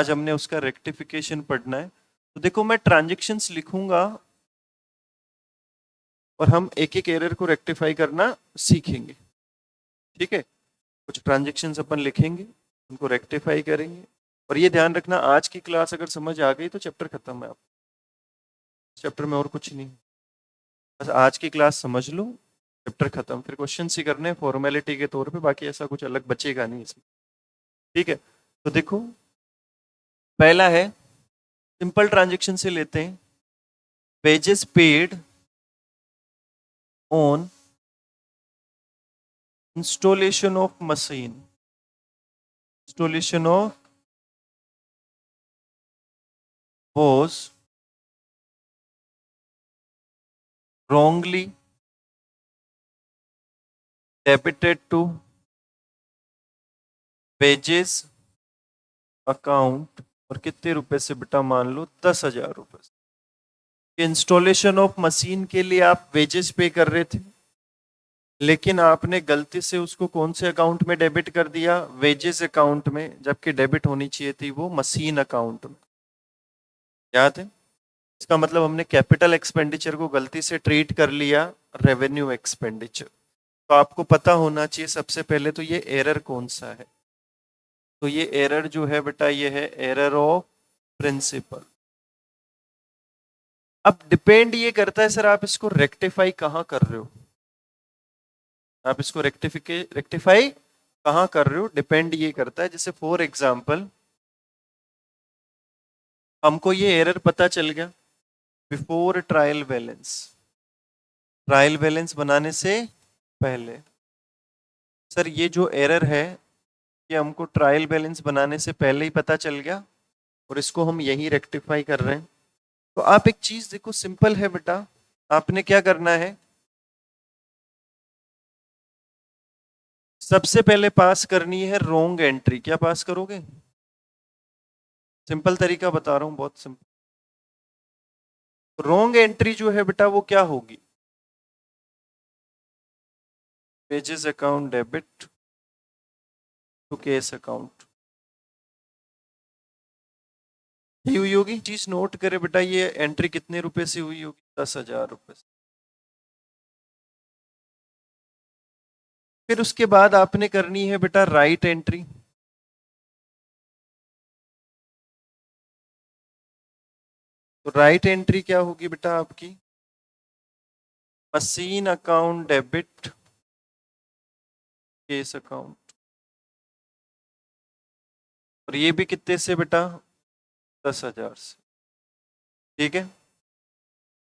आज हमने उसका रेक्टिफिकेशन पढ़ना है। तो देखो मैं ट्रांजैक्शंस लिखूंगा और हम एक एक एरर को रेक्टिफाई करना सीखेंगे। ठीक है, कुछ ट्रांजैक्शंस अपन लिखेंगे, उनको रेक्टिफाई करेंगे। और ये ध्यान रखना, आज की क्लास अगर समझ आ गई तो चैप्टर खत्म है। आप चैप्टर में और कुछ नहीं, बस आज की क्लास समझ लो, चैप्टर खत्म। फिर क्वेश्चन ही करने फॉर्मेलिटी के तौर पे, बाकी ऐसा कुछ अलग बचेगा नहीं इसमें। ठीक है, तो देखो पहला है, सिंपल ट्रांजैक्शन से लेते हैं। Wages paid on installation of machine, installation of was wrongly debited to wages account. और कितने रुपए से बेटा, मान लो 10,000 रुपए। इंस्टॉलेशन ऑफ मशीन के लिए आप वेजेस पे कर रहे थे, लेकिन आपने गलती से उसको कौन से अकाउंट में डेबिट कर दिया? वेजेस अकाउंट में, जबकि डेबिट होनी चाहिए थी वो मशीन अकाउंट में। याद है? इसका मतलब हमने कैपिटल एक्सपेंडिचर को गलती से ट्रीट कर लिया रेवेन्यू एक्सपेंडिचर। तो आपको पता होना चाहिए सबसे पहले तो ये एरर कौन सा है। तो ये एरर जो है बेटा, ये है एरर ऑफ प्रिंसिपल। अब डिपेंड ये करता है सर आप इसको रेक्टिफाई कहां कर रहे हो, आप इसको रेक्टिफाई कहां कर रहे हो, डिपेंड ये करता है। जैसे फॉर एग्जांपल हमको ये एरर पता चल गया before trial balance, trial balance बनाने से पहले। सर ये जो एरर है ये हमको ट्रायल बैलेंस बनाने से पहले ही पता चल गया और इसको हम यही रेक्टिफाई कर रहे हैं। तो आप एक चीज देखो, सिंपल है बेटा, आपने क्या करना है, सबसे पहले पास करनी है रोंग एंट्री। क्या पास करोगे? सिंपल तरीका बता रहा हूं, बहुत सिंपल। रोंग एंट्री जो है बेटा वो क्या होगी? Wages account debit to cash account, ये हुई होगी। चीज नोट करे बेटा, ये एंट्री कितने रुपए से हुई होगी? 10,000 रुपए से। फिर उसके बाद आपने करनी है बेटा राइट एंट्री। तो राइट एंट्री क्या होगी बेटा आपकी? Machine account debit case account. और ये भी कितने से बेटा? 10,000 से। ठीक है,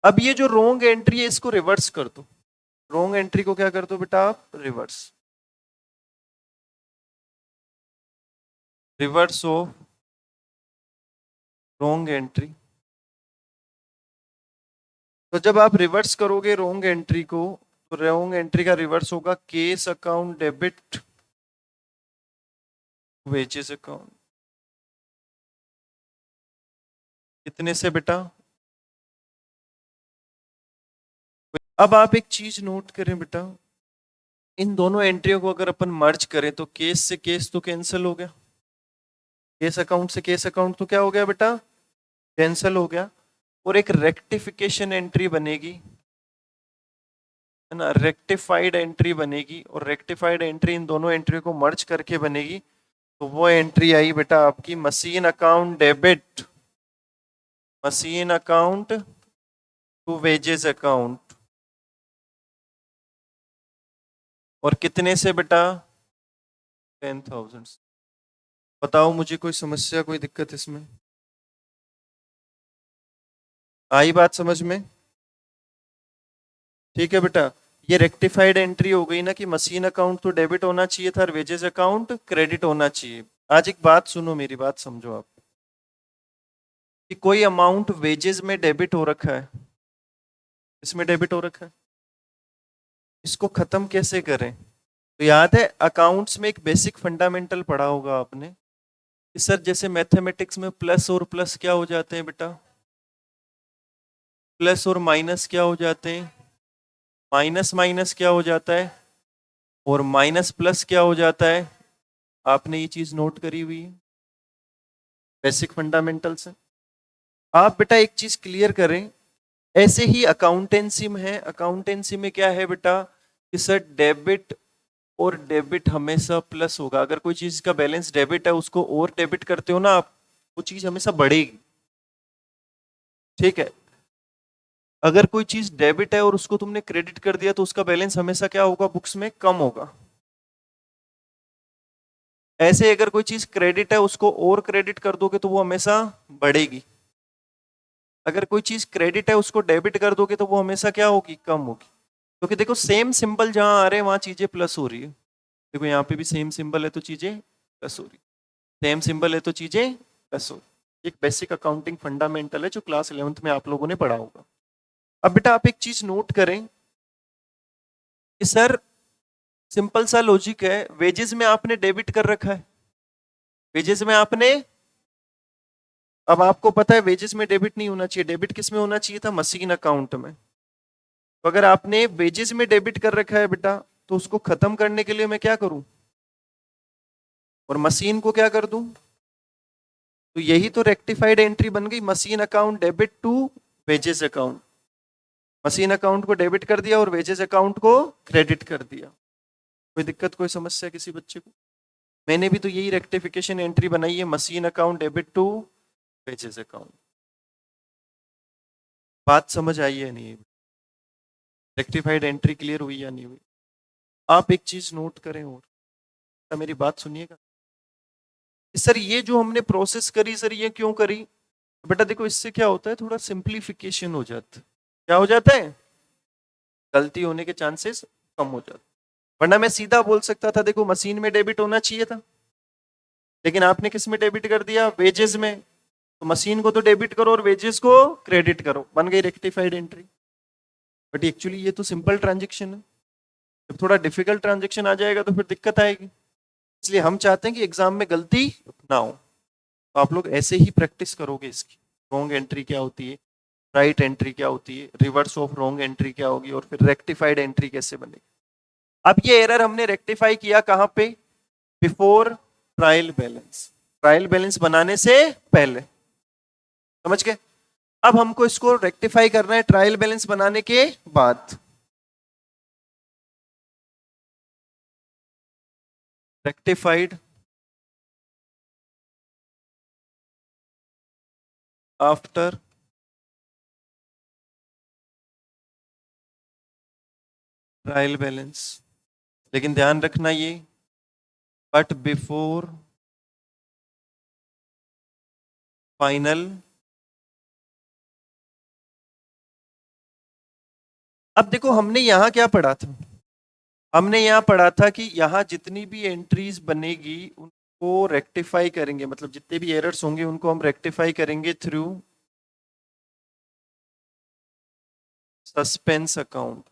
अब ये जो रोंग एंट्री है इसको रिवर्स कर दो। रोंग एंट्री को क्या कर दो बेटा आप? Reverse, reverse of wrong entry. तो जब आप रिवर्स करोगे रोंग एंट्री को, तो रोंग एंट्री का रिवर्स होगा case account debit wages account. कितने से बेटा? अब आप एक चीज नोट करें बेटा, इन दोनों एंट्रियों को अगर अपन मर्ज करें तो केस से केस तो कैंसिल हो गया, केस अकाउंट से केस अकाउंट तो क्या हो गया बेटा? कैंसिल हो गया। और एक रेक्टिफिकेशन एंट्री बनेगी, है ना, रेक्टिफाइड एंट्री बनेगी। और रेक्टिफाइड एंट्री इन दोनों एंट्री को मर्ज करके बनेगी। तो वो एंट्री आई बेटा आपकी machine account debit, machine account to wages account. और कितने से बेटा? 10,000। बताओ मुझे, कोई समस्या, कोई दिक्कत इसमें? आई बात समझ में? ठीक है बेटा, ये रेक्टिफाइड एंट्री हो गई ना कि मशीन अकाउंट तो डेबिट होना चाहिए था और वेजेस अकाउंट क्रेडिट होना चाहिए। आज एक बात सुनो, मेरी बात समझो आप, कि कोई अमाउंट वेजेस में डेबिट हो रखा है, इसमें डेबिट हो रखा है, इसको खत्म कैसे करें? तो याद है अकाउंट्स में एक बेसिक फंडामेंटल पढ़ा होगा आपने कि सर जैसे मैथमेटिक्स में प्लस और प्लस क्या हो जाते हैं बेटा? प्लस और माइनस क्या हो जाते हैं? माइनस माइनस क्या हो जाता है? और माइनस प्लस क्या हो जाता है? आपने ये चीज नोट करी हुई है? बेसिक फंडामेंटल्स है। आप बेटा एक चीज क्लियर करें, ऐसे ही अकाउंटेंसी में है। अकाउंटेंसी में क्या है बेटा कि सर डेबिट और डेबिट हमेशा प्लस होगा। अगर कोई चीज का बैलेंस डेबिट है उसको और डेबिट करते हो ना आप, वो चीज हमेशा बढ़ेगी। ठीक है, अगर कोई चीज डेबिट है और उसको तुमने क्रेडिट कर दिया तो उसका बैलेंस हमेशा क्या होगा, बुक्स में कम होगा। ऐसे अगर कोई चीज क्रेडिट है उसको और क्रेडिट कर दोगे तो वो हमेशा बढ़ेगी। अगर कोई चीज क्रेडिट है उसको डेबिट कर दोगे तो वो हमेशा क्या होगी, कम होगी। क्योंकि देखो सेम सिंबल जहां आ रहे हैं वहां चीजें प्लस हो रही है। देखो यहाँ पे भी सेम सिंबल है तो चीजें प्लस हो रही, सेम सिंबल है तो चीजें प्लस हो रही। एक बेसिक अकाउंटिंग फंडामेंटल है जो क्लास 11th में आप लोगों ने पढ़ा होगा। अब बेटा आप एक चीज नोट करें कि सर सिंपल सा लॉजिक है, वेजेस में आपने डेबिट कर रखा है, वेजेस में आपने, अब आपको पता है वेजेस में डेबिट नहीं होना चाहिए, डेबिट किस में होना चाहिए था, मशीन अकाउंट में। तो अगर आपने वेजेस में डेबिट कर रखा है बेटा तो उसको खत्म करने के लिए मैं क्या करूं, और मशीन को क्या कर दूं, तो यही तो रेक्टिफाइड एंट्री बन गई, machine account debit to wages account. Machine account को डेबिट कर दिया और वेजेस अकाउंट को क्रेडिट कर दिया। कोई दिक्कत, कोई समस्या किसी बच्चे को? मैंने भी तो यही रेक्टिफिकेशन एंट्री बनाई है, machine account debit to wages account. बात समझ आई है नहीं? रेक्टिफाइड एंट्री क्लियर हुई या नहीं हुई? आप एक चीज नोट करें और, तो मेरी बात सुनिएगा। सर ये जो हमने प्रोसेस करी सर ये क्यों करी, बेटा देखो इससे क्या होता है, थोड़ा सिंप्लीफिकेशन हो जाता है। क्या हो जाता है, गलती होने के चांसेस कम हो जाते। वरना मैं सीधा बोल सकता था देखो मशीन में डेबिट होना चाहिए था, लेकिन आपने किस में डेबिट कर दिया, वेजेस में। तो मशीन को तो डेबिट करो और वेजेस को क्रेडिट करो, बन गई रेक्टिफाइड एंट्री। बट एक्चुअली ये तो सिंपल ट्रांजेक्शन है, जब थोड़ा डिफिकल्ट ट्रांजेक्शन आ जाएगा तो फिर दिक्कत आएगी। इसलिए हम चाहते हैं कि एग्जाम में गलती ना हो, तो आप लोग ऐसे ही प्रैक्टिस करोगे इसकी। रॉन्ग एंट्री क्या होती है, राइट एंट्री क्या होती है, रिवर्स ऑफ रॉन्ग एंट्री क्या होगी, और फिर रेक्टिफाइड एंट्री कैसे बनेगी। अब ये एरर हमने रेक्टिफाई किया कहां पे, before trial balance, trial balance बनाने से पहले। समझ गए? अब हमको इसको रेक्टिफाई करना है ट्रायल बैलेंस बनाने के बाद। रेक्टिफाइड आफ्टर ट्रायल बैलेंस, लेकिन ध्यान रखना ये, बट बिफोर फाइनल। अब देखो हमने यहां क्या पढ़ा था, हमने यहां पढ़ा था कि यहां जितनी भी एंट्रीज बनेगी उनको रेक्टिफाई करेंगे, मतलब जितने भी एरर्स होंगे उनको हम रेक्टिफाई करेंगे through suspense account.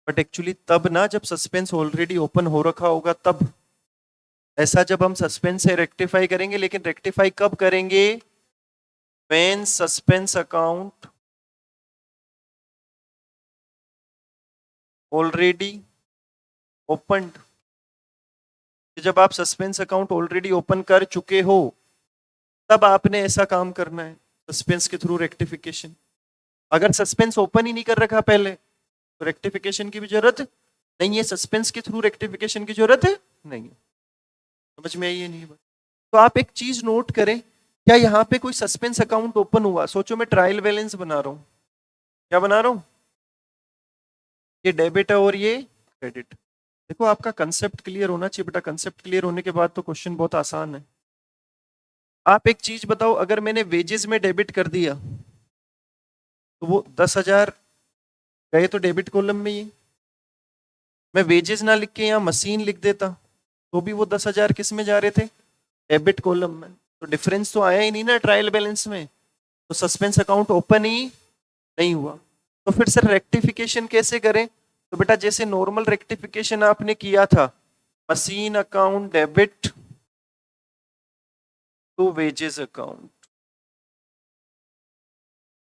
But actually तब ना जब सस्पेंस ऑलरेडी ओपन हो रखा होगा तब, ऐसा जब हम सस्पेंस से रेक्टिफाई करेंगे, लेकिन रेक्टिफाई कब करेंगे, when suspense account already opened. जब आप सस्पेंस अकाउंट ऑलरेडी ओपन कर चुके हो तब आपने ऐसा काम करना है, सस्पेंस के थ्रू रेक्टिफिकेशन। अगर सस्पेंस ओपन ही नहीं कर रखा पहले तो रेक्टिफिकेशन की भी जरूरत नहीं है, सस्पेंस के थ्रू रेक्टिफिकेशन की जरूरत नहीं है। समझ में आई है नहीं? तो आप एक चीज नोट करें, क्या यहाँ पे कोई सस्पेंस अकाउंट ओपन हुआ, सोचो मैं ट्रायल बैलेंस बना रहा हूं, क्या बना रहा हूं, ये डेबिट है और ये क्रेडिट। देखो आपका कंसेप्ट क्लियर होना चाहिए बेटा, कंसेप्ट क्लियर होने के बाद तो क्वेश्चन बहुत आसान है। आप एक चीज बताओ, अगर मैंने वेजेस में डेबिट कर दिया तो वो 10,000 गए तो डेबिट कॉलम में ही, मैं वेजेस ना लिख के यहाँ मशीन लिख देता तो भी वो 10,000 किस में जा रहे थे, डेबिट कॉलम में। तो डिफरेंस तो आया ही नहीं ना ट्रायल बैलेंस में, तो सस्पेंस अकाउंट ओपन ही नहीं हुआ। तो फिर सर रेक्टिफिकेशन कैसे करें, तो बेटा जैसे नॉर्मल रेक्टिफिकेशन आपने किया था, machine account debit to wages account.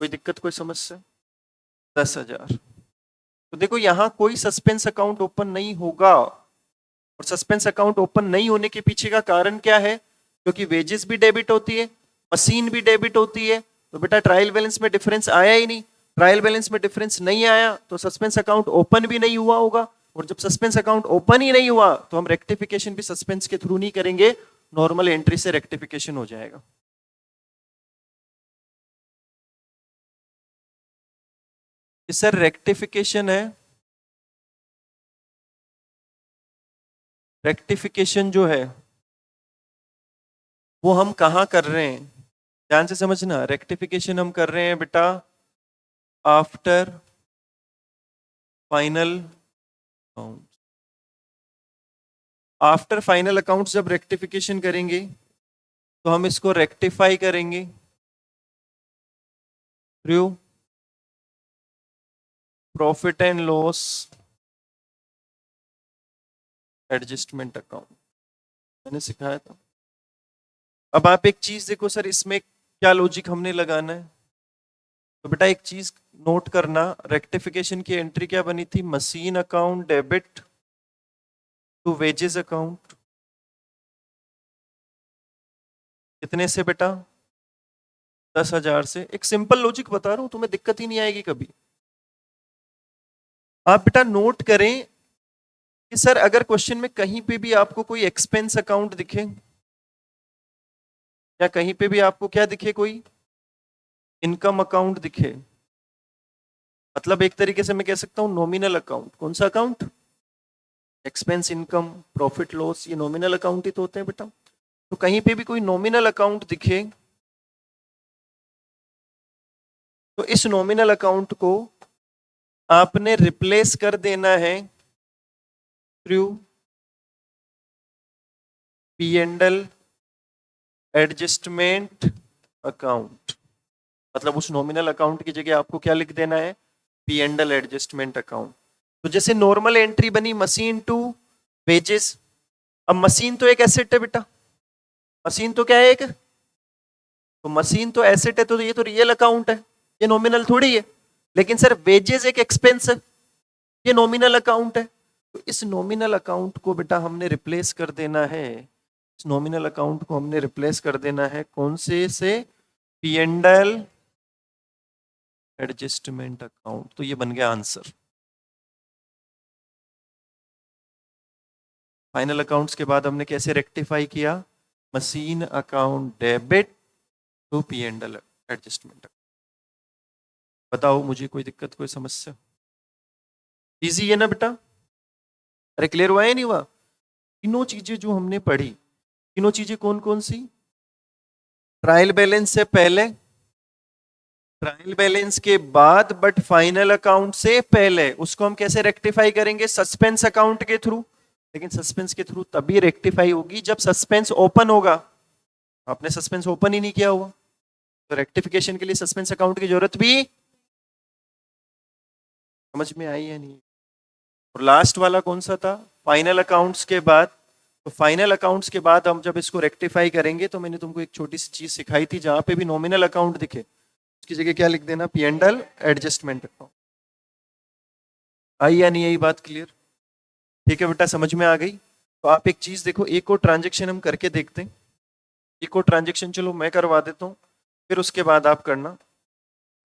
कोई दिक्कत, कोई समस्या? 10,000, तो देखो यहां कोई सस्पेंस अकाउंट ओपन नहीं होगा, और सस्पेंस अकाउंट ओपन नहीं होने के पीछे का कारण क्या है, क्योंकि वेजेस भी डेबिट होती है, मशीन भी डेबिट होती है, तो बेटा ट्रायल बैलेंस में डिफरेंस आया ही नहीं। ट्रायल बैलेंस में डिफरेंस नहीं आया तो सस्पेंस अकाउंट ओपन भी नहीं हुआ होगा, और जब सस्पेंस अकाउंट ओपन ही नहीं हुआ तो हम रेक्टिफिकेशन भी सस्पेंस के थ्रू नहीं करेंगे, नॉर्मल एंट्री से रेक्टिफिकेशन हो जाएगा। सर रेक्टिफिकेशन है, रेक्टिफिकेशन जो है वो हम कहाँ कर रहे हैं, ध्यान से समझना। रेक्टिफिकेशन हम कर रहे हैं बेटा after final account. After final account जब रेक्टिफिकेशन करेंगे तो हम इसको रेक्टिफाई करेंगे through profit and loss adjustment account, मैंने सिखाया था। अब आप एक चीज देखो सर, इसमें क्या लॉजिक हमने लगाना है। तो बेटा एक चीज नोट करना, रेक्टिफिकेशन की एंट्री क्या बनी थी, machine account debit to wages account. कितने से बेटा, 10,000 से। एक सिंपल लॉजिक बता रहा हूं, तुम्हें दिक्कत ही नहीं आएगी कभी। आप बेटा नोट करें कि सर अगर क्वेश्चन में कहीं पे भी आपको कोई एक्सपेंस अकाउंट दिखे, या कहीं पे भी आपको क्या दिखे, कोई इनकम अकाउंट दिखे, मतलब एक तरीके से मैं कह सकता हूं नॉमिनल अकाउंट। कौन सा account, expense, income, profit loss, ये नॉमिनल अकाउंट ही तो होते हैं बेटा। तो कहीं पे भी कोई नॉमिनल अकाउंट दिखे तो इस नॉमिनल अकाउंट को आपने रिप्लेस कर देना है through P and L adjustment account. मतलब उस नॉमिनल अकाउंट की जगह आपको क्या लिख देना है, P and L adjustment account. तो जैसे नॉर्मल एंट्री बनी मशीन टू वेजेस। अब मशीन तो एक एसेट है बेटा, मशीन तो क्या है, एक, तो मशीन तो एसेट है, तो ये तो रियल अकाउंट है, ये नॉमिनल थोड़ी है। लेकिन सर वेजेस एक एक्सपेंस है, ये नॉमिनल अकाउंट है। तो इस नॉमिनल अकाउंट को बेटा हमने रिप्लेस कर देना है, इस नॉमिनल अकाउंट को हमने रिप्लेस कर देना है कौन से P and L adjustment account. तो ये बन गया आंसर। फाइनल अकाउंट्स के बाद हमने कैसे रेक्टिफाई किया, machine account debit to P and L adjustment. बताओ मुझे, कोई दिक्कत, कोई समस्या? इजी है ना बेटा? अरे क्लियर हुआ है नहीं हुआ? तीनों चीजें जो हमने पढ़ी, तीनों चीजें कौन कौन सी, ट्रायल बैलेंस से पहले, ट्रायल बैलेंस के बाद, बट फाइनल अकाउंट से पहले, उसको हम कैसे रेक्टिफाई करेंगे, सस्पेंस अकाउंट के थ्रू। लेकिन सस्पेंस के थ्रू तभी रेक्टिफाई होगी जब सस्पेंस ओपन होगा। आपने सस्पेंस ओपन ही नहीं किया हुआ, तो रेक्टिफिकेशन के लिए सस्पेंस अकाउंट की जरूरत भी, समझ में आई या नहीं? और लास्ट वाला कौन सा था, फाइनल अकाउंट्स के बाद। तो फाइनल अकाउंट्स के बाद हम जब इसको रेक्टिफाई करेंगे, तो मैंने तुमको एक छोटी सी चीज सिखाई थी, जहां पे भी नॉमिनल अकाउंट दिखे उसकी जगह क्या लिख देना, P and L adjustment account. आई या नहीं आई बात क्लियर? ठीक है बेटा, समझ में आ गई? तो आप एक चीज देखो, एक और ट्रांजेक्शन हम करके देखते हैं। एक और ट्रांजेक्शन चलो मैं करवा देता हूँ, फिर उसके बाद आप करना।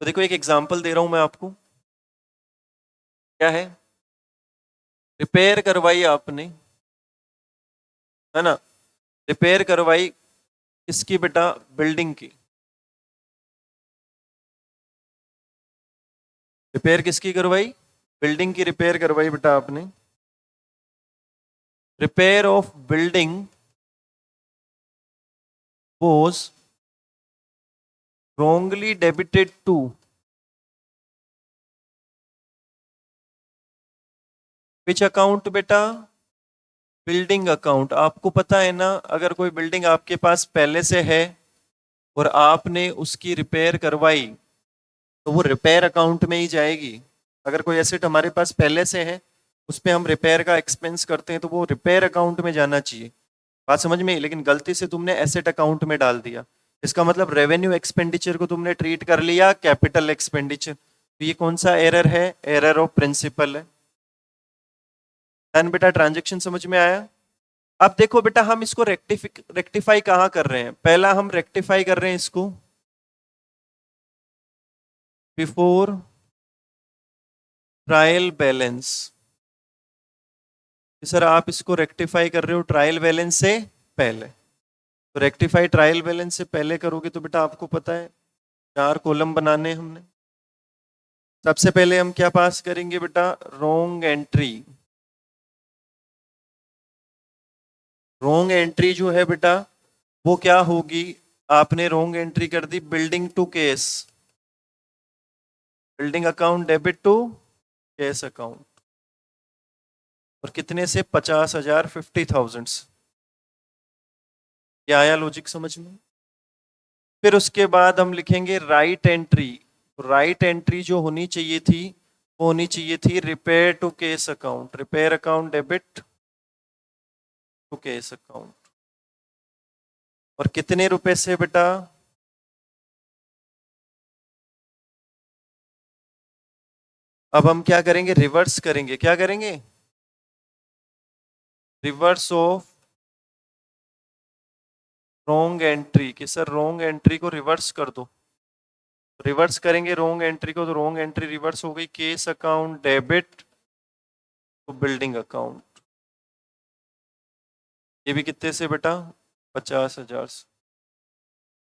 तो देखो एक एग्जांपल दे रहा हूं मैं आपको, क्या है, रिपेयर करवाई आपने, है ना, रिपेयर करवाई किसकी बेटा, बिल्डिंग की। रिपेयर किसकी करवाई, बिल्डिंग की रिपेयर करवाई बेटा आपने। Repair of building was wrongly debited to which account बेटा, बिल्डिंग अकाउंट। आपको पता है ना, अगर कोई बिल्डिंग आपके पास पहले से है और आपने उसकी रिपेयर करवाई, तो वो रिपेयर अकाउंट में ही जाएगी। अगर कोई एसेट हमारे पास पहले से है, उस पर हम रिपेयर का एक्सपेंस करते हैं, तो वो रिपेयर अकाउंट में जाना चाहिए। बात समझ में? लेकिन गलती से तुमने एसेट अकाउंट में डाल दिया, इसका मतलब रेवेन्यू एक्सपेंडिचर को तुमने ट्रीट कर लिया कैपिटल एक्सपेंडिचर। तो ये कौन सा एरर है, एरर ऑफ प्रिंसिपल है। बेटा ट्रांजेक्शन समझ में आया? अब देखो बेटा, हम इसको रेक्टिफाई कहाँ कर रहे हैं? पहला हम रेक्टिफाई कर रहे हैं इसको बिफोर ट्रायल बैलेंस। सर आप इसको रेक्टिफाई कर रहे हो ट्रायल बैलेंस से पहले, तो रेक्टिफाई ट्रायल बैलेंस से पहले करोगे तो बेटा आपको पता है 4 कॉलम बनाने हमने। सबसे पहले हम क्या पास करेंगे बेटा? Wrong entry. रॉन्ग एंट्री जो है बेटा वो क्या होगी? आपने रॉन्ग एंट्री कर दी building to cash, building account debit to cash account, और कितने से? 50,000, 50,000। क्या आया लॉजिक समझ में? फिर उसके बाद हम लिखेंगे राइट एंट्री। राइट एंट्री जो होनी चाहिए थी वो होनी चाहिए थी repair to cash account, repair account debit to cash account. और कितने रुपए से बेटा? अब हम क्या करेंगे? रिवर्स करेंगे। क्या करेंगे? Reverse of wrong entry. कि सर रॉन्ग एंट्री को रिवर्स कर दो। रिवर्स करेंगे रॉन्ग एंट्री को, तो रॉन्ग एंट्री रिवर्स हो गई cash account debit to building account. ये भी कितने से बेटा? 50,000 से।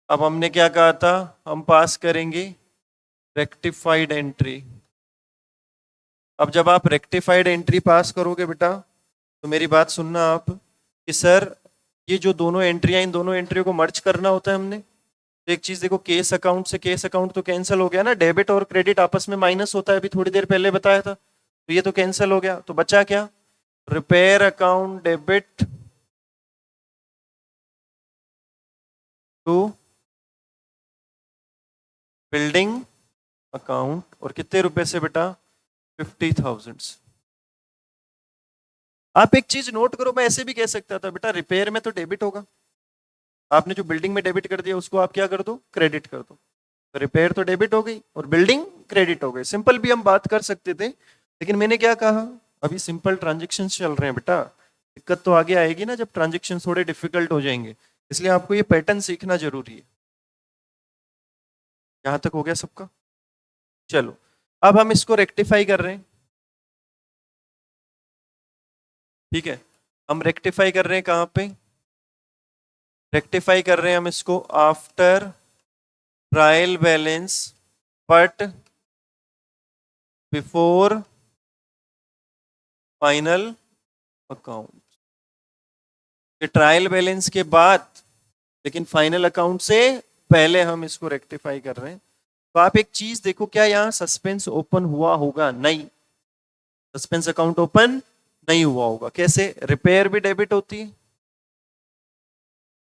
अब हमने क्या कहा था? हम पास करेंगे रेक्टिफाइड एंट्री। अब जब आप रेक्टिफाइड एंट्री पास करोगे बेटा तो मेरी बात सुनना आप, कि सर ये जो दोनों एंट्रियां, इन दोनों एंट्रियों को मर्ज करना होता है हमने। तो एक चीज देखो, केस अकाउंट से केस अकाउंट तो कैंसिल हो गया ना, डेबिट और क्रेडिट आपस में माइनस होता है, अभी थोड़ी देर पहले बताया था, तो ये तो कैंसिल हो गया, तो बचा क्या? Repair account debit to building account, और कितने रुपए से बेटा? 50,000। आप एक चीज नोट करो, मैं ऐसे भी कह सकता था बेटा रिपेयर में तो डेबिट होगा, आपने जो बिल्डिंग में डेबिट कर दिया उसको आप क्या कर दो? क्रेडिट कर दो। तो रिपेयर तो डेबिट हो गई और बिल्डिंग क्रेडिट हो गई। सिंपल भी हम बात कर सकते थे, लेकिन मैंने क्या कहा, अभी सिंपल ट्रांजेक्शन चल रहे हैं बेटा, दिक्कत तो आगे आएगी ना जब ट्रांजेक्शन थोड़े डिफिकल्ट हो जाएंगे, इसलिए आपको ये पैटर्न सीखना जरूरी है। यहां तक हो गया सबका? चलो अब हम इसको रेक्टिफाई कर रहे हैं। ठीक है, हम रेक्टिफाई कर रहे हैं कहां पे? रेक्टिफाई कर रहे हैं हम इसको after trial balance but before final account. Trial balance के बाद लेकिन फाइनल अकाउंट से पहले हम इसको रेक्टिफाई कर रहे हैं। तो आप एक चीज देखो, क्या यहां सस्पेंस ओपन हुआ होगा? नहीं, सस्पेंस अकाउंट ओपन नहीं हुआ होगा। कैसे? रिपेयर भी डेबिट होती है,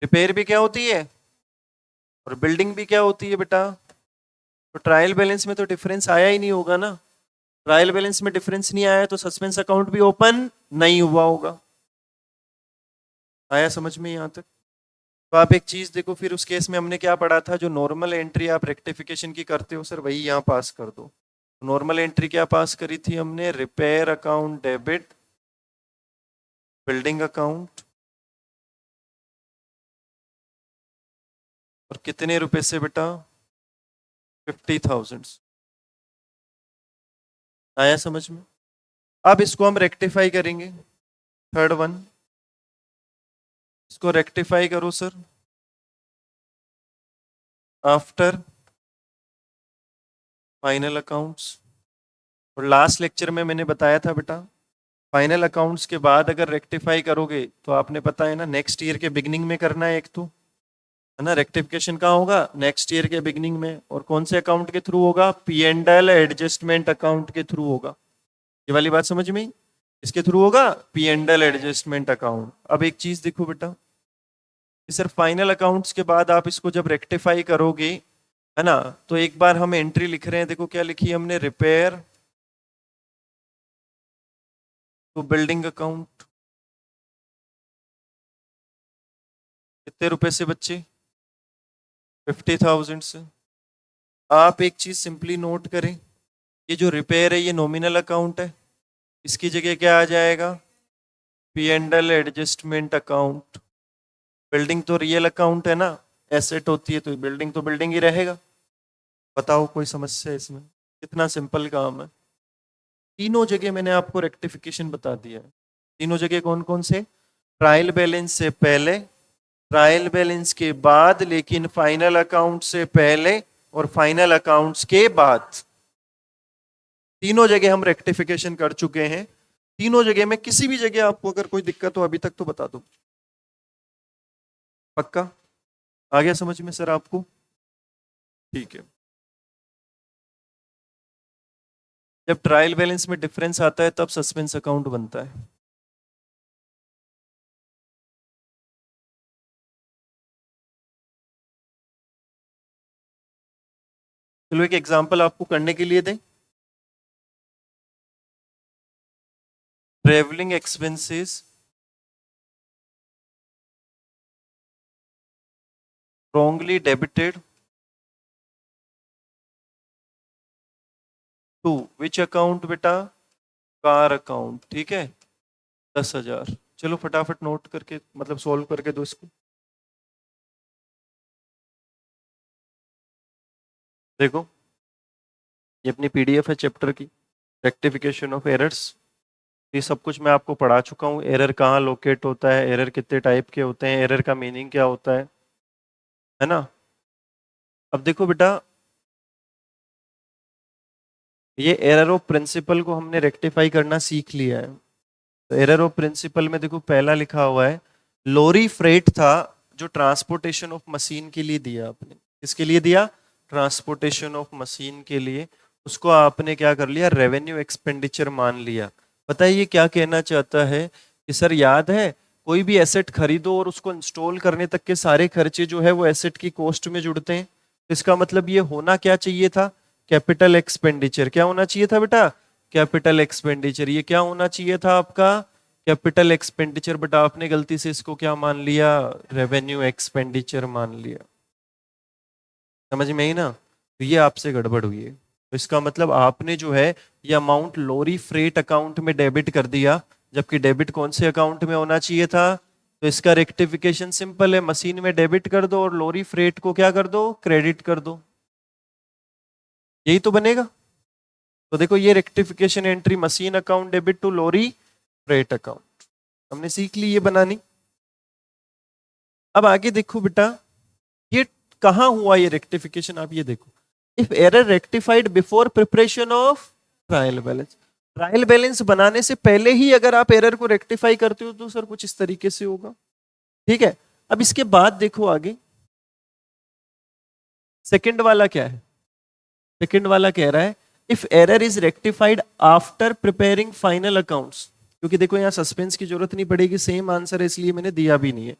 रिपेयर भी क्या होती है, और बिल्डिंग भी क्या होती है बेटा? तो ट्रायल बैलेंस में तो डिफरेंस आया ही नहीं होगा ना। ट्रायल बैलेंस में डिफरेंस नहीं आया तो सस्पेंस अकाउंट भी ओपन नहीं हुआ होगा। आया समझ में यहां तक? तो आप एक चीज देखो, फिर उस केस में हमने क्या पढ़ा था, जो नॉर्मल एंट्री आप रेक्टिफिकेशन की करते हो सर वही यहां पास कर दो। नॉर्मल एंट्री क्या पास करी थी हमने? Repair account debit building account, और कितने रुपए से बेटा? 50,000। आया समझ में? अब इसको हम रेक्टिफाई करेंगे। थर्ड वन, इसको रेक्टिफाई करो सर आफ्टर फाइनल अकाउंट्स। और लास्ट लेक्चर में मैंने बताया था बेटा, फाइनल अकाउंट्स के बाद अगर रेक्टिफाई करोगे तो आपने पता है ना नेक्स्ट ईयर के बिगनिंग में करना है, एक तो है ना रेक्टिफिकेशन कहाँ होगा? नेक्स्ट ईयर के बिगनिंग में। और कौन से अकाउंट के थ्रू होगा? P and L adjustment account के थ्रू होगा। ये वाली बात समझ में? इसके थ्रू होगा P and L adjustment account. अब एक चीज देखो बेटा, सर फाइनल अकाउंट्स के बाद आप इसको जब रेक्टिफाई करोगे, है ना, तो एक बार हम एंट्री लिख रहे हैं, देखो क्या लिखी हमने? Repair to building account. कितने रुपए से बच्चे? 50,000 से। आप एक चीज सिंपली नोट करें, ये जो रिपेयर है ये नॉमिनल अकाउंट है, इसकी जगह क्या आ जाएगा? P&L एडजस्टमेंट अकाउंट, बिल्डिंग तो रियल अकाउंट है ना, एसेट होती है तो बिल्डिंग ही रहेगा। बताओ कोई समस्या है इसमें? कितना सिंपल काम है। तीनों जगह मैंने आपको रेक्टिफिकेशन बता दिया है। तीनों जगह कौन कौन से? ट्रायल बैलेंस से पहले, ट्रायल बैलेंस के बाद, लेकिन फाइनल अकाउंट से पहले और फाइनल अकाउंट्स के बाद। तीनों जगह हम रेक्टिफिकेशन कर चुके हैं। तीनों जगह में किसी भी जगह आपको अगर कोई दिक्कत हो अभी तक तो बता दो। पक्का आ गया समझ में सर आपको? ठीक है। जब ट्रायल बैलेंस में डिफरेंस आता है तब सस्पेंस अकाउंट बनता है। चलो एक एग्जांपल आपको करने के लिए दें। Travelling expenses wrongly debited to which account बेटा? Car account. ठीक है, 10,000। चलो फटाफट नोट करके मतलब सोल्व करके दो इसको। देखो ये अपनी पीडीएफ है चैप्टर की, रेक्टिफिकेशन ऑफ एरर्स। ये सब कुछ मैं आपको पढ़ा चुका हूँ। एरर कहाँ लोकेट होता है, एरर कितने टाइप के होते हैं, एरर का मीनिंग क्या होता है ना। अब देखो बेटा, ये एरर ऑफ प्रिंसिपल को हमने रेक्टिफाई करना सीख लिया है। तो एरर ऑफ प्रिंसिपल में देखो पहला लिखा हुआ है, लोरी फ्रेट था जो ट्रांसपोर्टेशन ऑफ मशीन के लिए दिया आपने। किसके लिए दिया? ट्रांसपोर्टेशन ऑफ मशीन के लिए। उसको आपने क्या कर लिया? रेवेन्यू एक्सपेंडिचर मान लिया। पता है ये क्या कहना चाहता है कि सर याद है, कोई भी एसेट खरीदो और उसको इंस्टॉल करने तक के सारे खर्चे जो है वो एसेट की कॉस्ट में जुड़ते हैं। तो इसका मतलब ये होना क्या चाहिए था? Capital expenditure. क्या होना चाहिए था बेटा? Capital expenditure. ये क्या होना चाहिए था आपका? Capital expenditure. बट आपने गलती से इसको क्या मान लिया? रेवेन्यू एक्सपेंडिचर मान लिया। समझ में ही ना? तो ये आपसे गड़बड़ हुई है। तो इसका मतलब आपने जो है ये अमाउंट लोरी फ्रेट अकाउंट में डेबिट कर दिया, जबकि डेबिट कौन से अकाउंट में होना चाहिए था? तो इसका रेक्टिफिकेशन सिंपल है, मशीन में डेबिट कर दो और लोरी फ्रेट को क्या कर दो? क्रेडिट कर दो। यही तो बनेगा। तो देखो ये rectification entry, machine account debit to lorry freight account, हमने सीख ली ये बनानी। अब आगे देखो बेटा, ये कहां हुआ ये रेक्टिफिकेशन? आप ये देखो, if error rectified before preparation of trial balance. Trial balance बनाने से पहले ही अगर आप एरर को रेक्टिफाई करते हो तो सर कुछ इस तरीके से होगा। ठीक है, अब इसके बाद देखो आगे सेकंड वाला क्या है। सेकंड वाला कह रहा है if error is rectified after preparing final accounts. क्योंकि देखो यहाँ सस्पेंस की जरूरत नहीं पड़ेगी, सेम आंसर है इसलिए मैंने दिया भी नहीं है।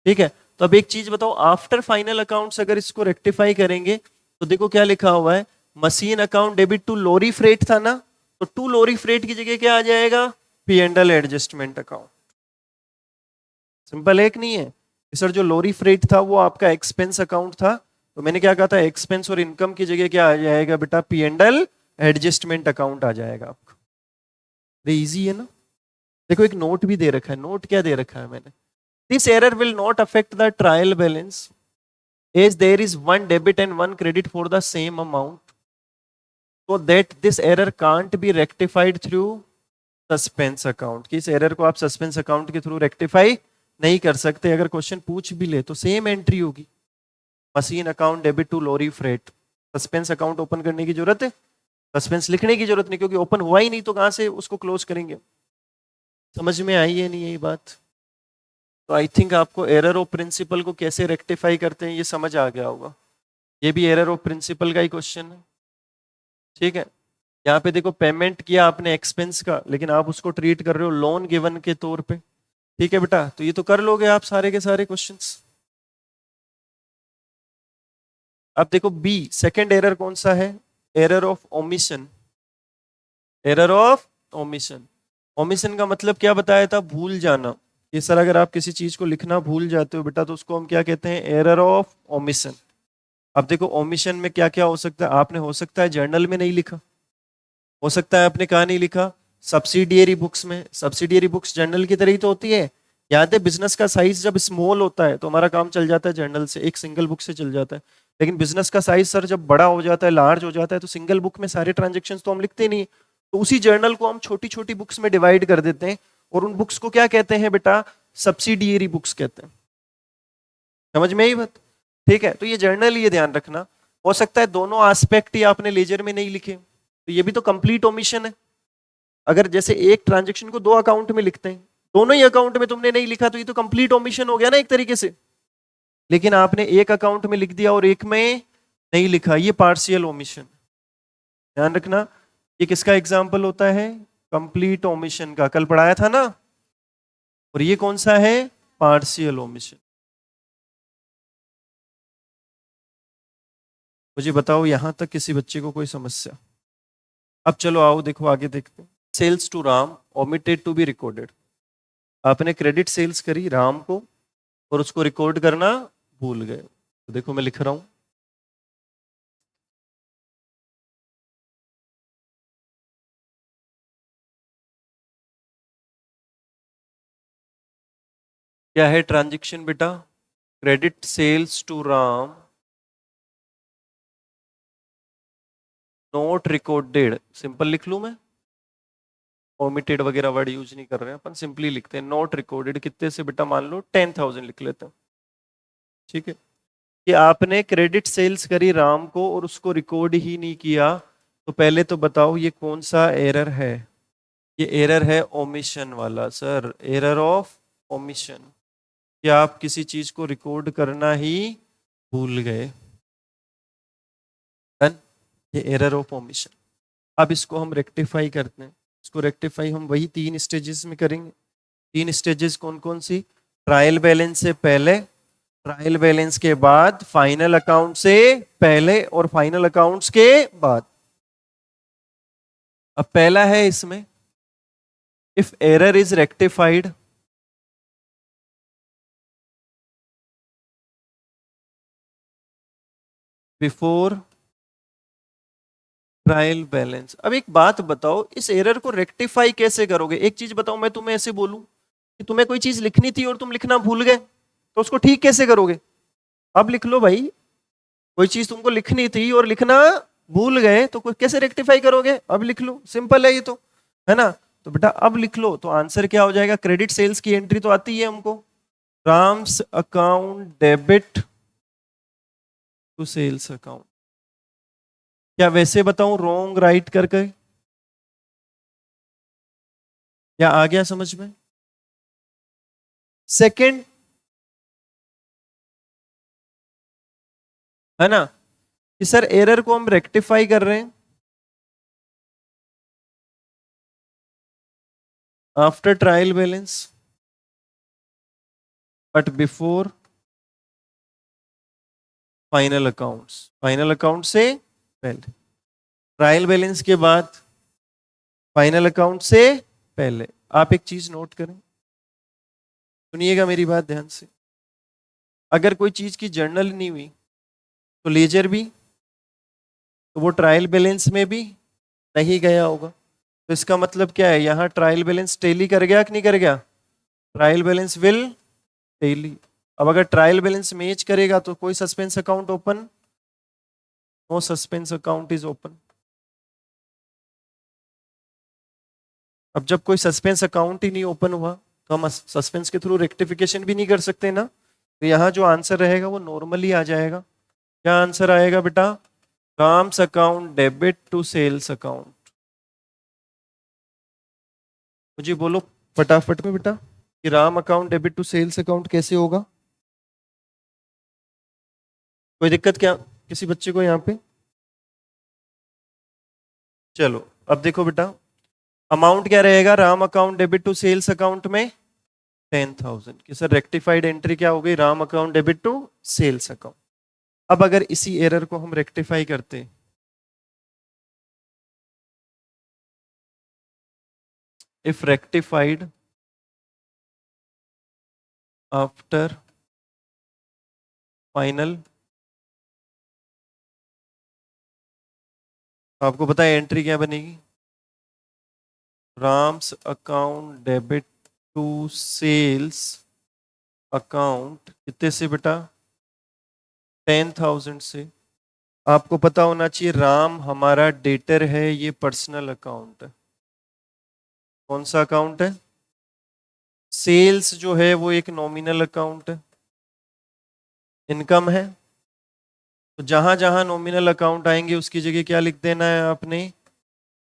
ठीक है, तो अब एक चीज बताओ, आफ्टर फाइनल अकाउंट्स अगर इसको रेक्टिफाई करेंगे तो देखो क्या लिखा हुआ है, machine account debit to lorry freight था ना, तो टू लोरी फ्रेट की जगह क्या आ जाएगा? P&L adjustment account. सिंपल है कि नहीं है? सर जो लोरी फ्रेट था वो आपका एक्सपेंस अकाउंट था, तो मैंने क्या कहा था, एक्सपेंस और इनकम की जगह क्या आ जाएगा बेटा? P&L एडजस्टमेंट अकाउंट आ जाएगा आपका। अरे इजी है ना। देखो एक नोट भी दे रखा है, नोट क्या दे रखा है मैंने, this error will not affect the trial balance as there is one debit and one credit for the same amount, so that this error can't be rectified through suspense account. कि इस error को आप suspense account के through rectify नहीं कर सकते। अगर question पूछ भी ले तो सेम एंट्री होगी, machine account debit to lorry freight. Suspense account open करने की जरूरत है? सस्पेंस लिखने की जरूरत नहीं, क्योंकि ओपन हुआ ही नहीं तो कहां से उसको क्लोज करेंगे। समझ में आई है नहीं यही बात? तो आई थिंक आपको एरर ऑफ प्रिंसिपल को कैसे रेक्टिफाई करते हैं ये समझ आ गया होगा। ये भी एरर ऑफ प्रिंसिपल का ही क्वेश्चन है। ठीक है, यहाँ पे देखो पेमेंट किया आपने एक्सपेंस का, लेकिन आप उसको ट्रीट कर रहे हो लोन गिवन के तौर पे। ठीक है बेटा, तो ये तो कर लोगे आप सारे के सारे क्वेश्चंस। अब देखो बी, सेकंड एरर कौन सा है? Error of omission. Error of omission. Omission का मतलब क्या बताया था? भूल जाना। ये सर अगर आप किसी चीज को लिखना भूल जाते हो बेटा तो उसको हम क्या कहते हैं? Error of omission. अब देखो ओमिशन में क्या क्या हो सकता है? आपने हो सकता है जर्नल में नहीं लिखा, हो सकता है आपने कहा नहीं लिखा, सब्सिडियरी बुक्स में, सब्सिडियरी बुक्स जर्नल की तरह ही तो होती है। याद है बिजनेस का साइज जब स्मॉल होता है तो हमारा काम चल जाता है जर्नल से, एक सिंगल बुक से चल जाता है। लेकिन बिजनेस का साइज सर जब बड़ा हो जाता है, लार्ज हो जाता है, तो सिंगल बुक में सारे ट्रांजेक्शन तो हम लिखते नहीं। तो उसी जर्नल को हम छोटी छोटी बुक्स में डिवाइड कर देते हैं, और उन बुक्स को क्या कहते हैं बेटा? सब्सिडियरी बुक्स कहते हैं। समझ में आई बात? ठीक है, तो ये जर्नल, ये ध्यान रखना। हो सकता है दोनों एस्पेक्ट ही आपने लेजर में नहीं लिखे, तो ये भी तो कंप्लीट ओमिशन है। अगर जैसे एक ट्रांजेक्शन को दो अकाउंट में लिखते हैं, दोनों ही अकाउंट में तुमने नहीं लिखा, तो ये तो कंप्लीट ओमिशन हो गया ना एक तरीके से। लेकिन आपने एक अकाउंट में लिख दिया और एक में नहीं लिखा, ये पार्शियल ओमिशन। ध्यान रखना, ये किसका एग्जाम्पल होता है? कंप्लीट ओमिशन का, कल पढ़ाया था ना। और ये कौन सा है? Partial omission. मुझे बताओ यहां तक किसी बच्चे को कोई समस्या? अब चलो आओ देखो आगे देखते हैं। Sales to Ram omitted to be recorded. आपने क्रेडिट सेल्स करी राम को और उसको रिकॉर्ड करना भूल गए। तो देखो मैं लिख रहा हूं, क्या है ट्रांजेक्शन बेटा? Credit sales to Ram not recorded. Simple लिख लूं मैं, ओमिटेड वगैरह वर्ड यूज नहीं कर रहे हैं अपन, सिंपली लिखते हैं नोट रिकॉर्डेड। कितने से बेटा? मान लो 10,000 लिख लेते हैं। ठीक है, कि आपने क्रेडिट सेल्स करी राम को और उसको रिकॉर्ड ही नहीं किया, तो पहले तो बताओ ये कौन सा एरर है? ये एरर है ओमिशन वाला सर, एरर ऑफ ओमिशन। कि आप किसी चीज को रिकॉर्ड करना ही भूल गए। डन, ये एरर ऑफ ओमिशन। अब इसको हम रेक्टिफाई करते हैं। इसको रेक्टिफाई हम वही 3 स्टेजेस में करेंगे। 3 स्टेजेस कौन कौन सी? ट्रायल बैलेंस से पहले, ट्रायल बैलेंस के बाद, फाइनल अकाउंट से पहले और फाइनल अकाउंट्स के बाद। अब पहला है इसमें, if error is rectified before trial balance. अब एक बात बताओ, इस एरर को रेक्टिफाई कैसे करोगे? एक चीज बताओ, मैं तुम्हें ऐसे बोलूं कि तुम्हें कोई चीज लिखनी थी और तुम लिखना भूल गए, तो उसको ठीक कैसे करोगे? अब लिख लो भाई, कोई चीज तुमको लिखनी थी और लिखना भूल गए, तो कैसे रेक्टिफाई करोगे? अब लिख लो, सिंपल है ये तो, है ना? तो बेटा अब लिख लो, तो आंसर क्या हो जाएगा? क्रेडिट सेल्स की एंट्री तो आती है हमको, Ram's account debit to sales account. क्या वैसे बताऊं रॉन्ग राइट करके? या आ गया समझ में? सेकंड, है ना, कि सर एरर को हम रेक्टिफाई कर रहे हैं after trial balance but before final accounts. Final account से पहले, ट्रायल बैलेंस के बाद, फाइनल अकाउंट से पहले। आप एक चीज नोट करें, सुनिएगा मेरी बात ध्यान से। अगर कोई चीज की जर्नल नहीं हुई तो लेजर भी, तो वो ट्रायल बैलेंस में भी नहीं गया होगा। तो इसका मतलब क्या है? यहां ट्रायल बैलेंस टेली कर गया कि नहीं कर गया? Trial balance will tally. अब अगर ट्रायल बैलेंस मैच करेगा तो कोई suspense account open? No suspense account is open. अब जब कोई सस्पेंस अकाउंट ही नहीं ओपन हुआ, तो हम सस्पेंस के थ्रू रेक्टिफिकेशन भी नहीं कर सकते ना। तो यहाँ जो आंसर रहेगा वो नॉर्मली आ जाएगा। क्या आंसर आएगा बेटा? Ram's account debit to sales account. मुझे बोलो फटाफट में बेटा, कि Ram account debit to sales account कैसे होगा? कोई दिक्कत क्या किसी बच्चे को यहाँ पे? चलो अब देखो बेटा, अमाउंट क्या रहेगा Ram account debit to sales account में? 10,000। कि सर रेक्टिफाइड एंट्री क्या हो गई? Ram account debit to sales account. अब अगर इसी एरर को हम रेक्टिफाई करते, इफ रेक्टिफाइड आफ्टर फाइनल, आपको पता है एंट्री क्या बनेगी? Ram's account debit to sales account कितने से बेटा? 10,000 से। आपको पता होना चाहिए राम हमारा डेटर है, ये पर्सनल अकाउंट है। कौन सा अकाउंट है? सेल्स जो है वो एक नॉमिनल अकाउंट है, इनकम है। तो जहां जहां नॉमिनल अकाउंट आएंगे उसकी जगह क्या लिख देना है आपने?